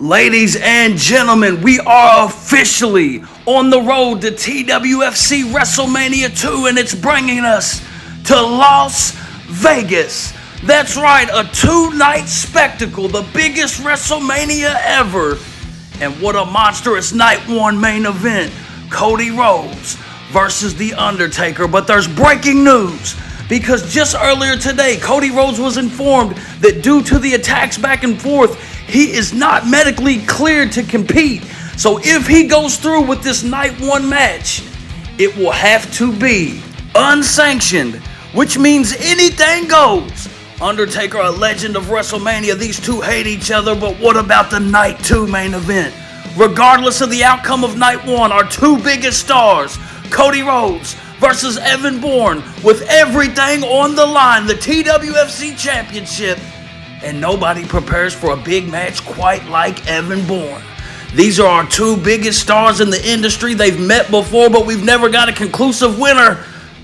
Ladies and gentlemen, we are officially on the road to TWFC WrestleMania 2, and it's bringing us to Las Vegas. That's right, a two-night spectacle, the biggest WrestleMania ever. And what a monstrous night one main event. Cody Rhodes versus The Undertaker. But there's breaking news, because just earlier today, Cody Rhodes was informed that due to the attacks back and forth, he is not medically cleared to compete. So if he goes through with this night one match, it will have to be unsanctioned, which means anything goes. Undertaker, a legend of WrestleMania, these two hate each other, but what about the night two main event? Regardless of the outcome of night one, our two biggest stars, Cody Rhodes versus Evan Bourne, with everything on the line, the TWFC Championship. And nobody prepares for a big match quite like Evan Bourne. These are our two biggest stars in the industry. They've met before, but we've never got a conclusive winner.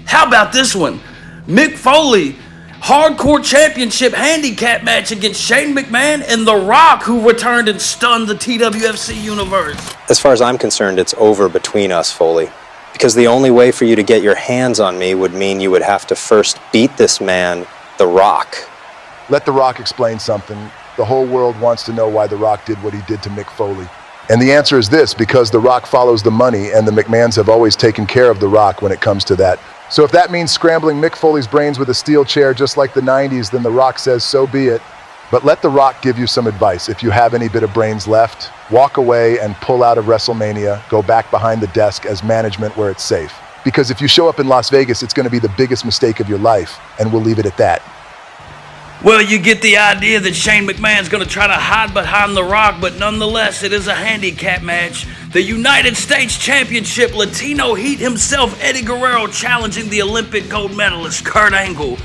How about this one? Mick Foley, hardcore championship handicap match against Shane McMahon and The Rock, who returned and stunned the TWFC universe. As far as I'm concerned, it's over between us, Foley. Because the only way for you to get your hands on me would mean you would have to first beat this man, The Rock. Let The Rock explain something. The whole world wants to know why The Rock did what he did to Mick Foley. And the answer is this: because The Rock follows the money, and the McMahons have always taken care of The Rock when it comes to that. So if that means scrambling Mick Foley's brains with a steel chair just like the 90s, then The Rock says so be it. But let The Rock give you some advice. If you have any bit of brains left, walk away and pull out of WrestleMania, go back behind the desk as management where it's safe. Because if you show up in Las Vegas, it's going to be the biggest mistake of your life, and we'll leave it at that. Well, you get the idea that Shane McMahon's going to try to hide behind The Rock, but nonetheless, it is a handicap match. The United States Championship, Latino Heat himself, Eddie Guerrero, challenging the Olympic gold medalist, Kurt Angle.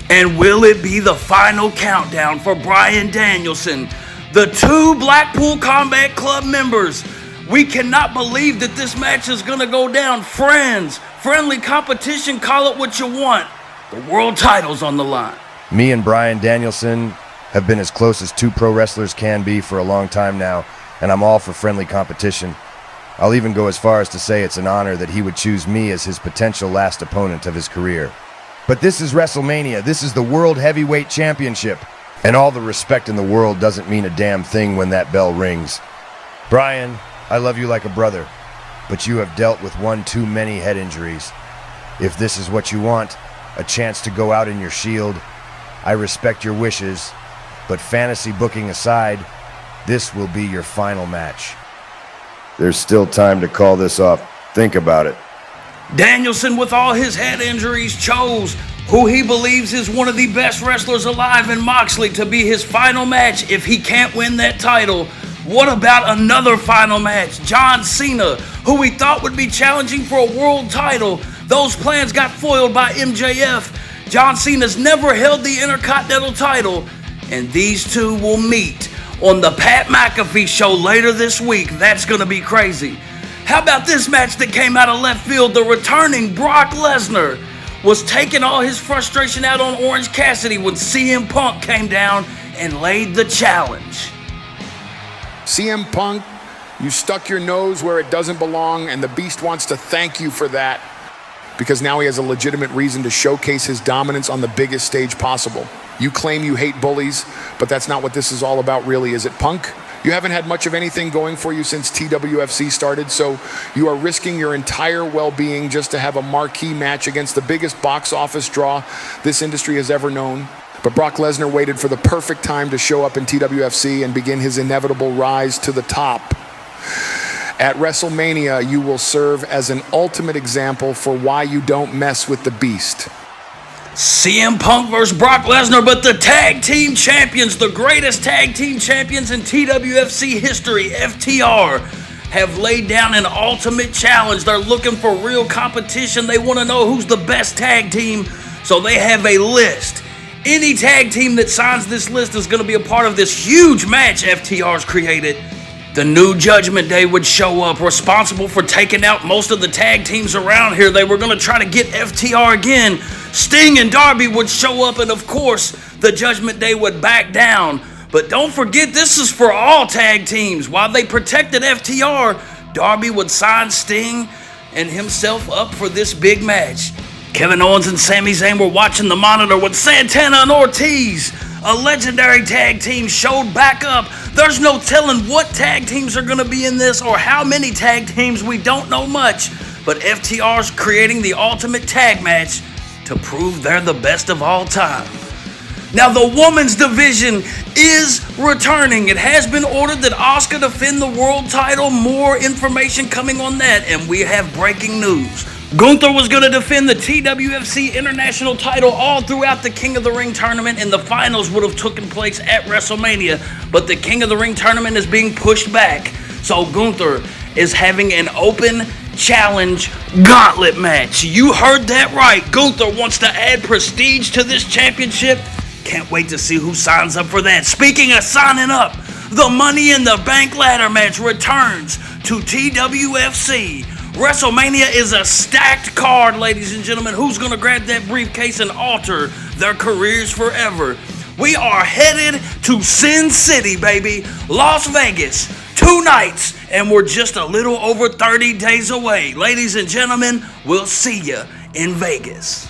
And will it be the final countdown for Bryan Danielson? The two Blackpool Combat Club members. We cannot believe that this match is going to go down. Friends, friendly competition, call it what you want. The world title's on the line. Me and Bryan Danielson have been as close as two pro wrestlers can be for a long time now, and I'm all for friendly competition. I'll even go as far as to say it's an honor that he would choose me as his potential last opponent of his career. But this is WrestleMania. This is the World Heavyweight Championship. And all the respect in the world doesn't mean a damn thing when that bell rings. Bryan, I love you like a brother, but you have dealt with one too many head injuries. If this is what you want, a chance to go out in your shield, I respect your wishes, but fantasy booking aside, this will be your final match. There's still time to call this off. Think about it. Danielson, with all his head injuries, chose who he believes is one of the best wrestlers alive in Moxley to be his final match if he can't win that title. What about another final match? John Cena, who we thought would be challenging for a world title. Those plans got foiled by MJF. John Cena's never held the Intercontinental title, and these two will meet on the Pat McAfee show later this week. That's going to be crazy. How about this match that came out of left field? The returning Brock Lesnar was taking all his frustration out on Orange Cassidy when CM Punk came down and laid the challenge. CM Punk, you stuck your nose where it doesn't belong, and the Beast wants to thank you for that, because now he has a legitimate reason to showcase his dominance on the biggest stage possible. You claim you hate bullies, but that's not what this is all about really, is it, Punk? You haven't had much of anything going for you since TWFC started, so you are risking your entire well-being just to have a marquee match against the biggest box office draw this industry has ever known. But Brock Lesnar waited for the perfect time to show up in TWFC and begin his inevitable rise to the top. At WrestleMania, you will serve as an ultimate example for why you don't mess with the Beast. CM Punk versus Brock Lesnar, but the tag team champions, the greatest tag team champions in TWFC history, FTR, have laid down an ultimate challenge. They're looking for real competition. They want to know who's the best tag team, so they have a list. Any tag team that signs this list is going to be a part of this huge match FTR's created. The new Judgment Day would show up, responsible for taking out most of the tag teams around here. They were going to try to get FTR again. Sting and Darby would show up, and of course, the Judgment Day would back down. But don't forget, this is for all tag teams. While they protected FTR, Darby would sign Sting and himself up for this big match. Kevin Owens and Sami Zayn were watching the monitor when Santana and Ortiz, a legendary tag team, showed back up. There's no telling what tag teams are going to be in this or how many tag teams. We don't know much, but FTR's creating the ultimate tag match to prove they're the best of all time. Now, the women's division is returning. It has been ordered that Asuka defend the world title. More information coming on that, and we have breaking news. Gunther was going to defend the TWFC International title all throughout the King of the Ring tournament, and the finals would have taken place at WrestleMania, but the King of the Ring tournament is being pushed back. So Gunther is having an open challenge gauntlet match. You heard that right. Gunther wants to add prestige to this championship. Can't wait to see who signs up for that. Speaking of signing up, the Money in the Bank ladder match returns to TWFC. WrestleMania is a stacked card, ladies and gentlemen. Who's going to grab that briefcase and alter their careers forever? We are headed to Sin City, baby. Las Vegas. 2 nights, and we're just a little over 30 days away. Ladies and gentlemen, we'll see you in Vegas.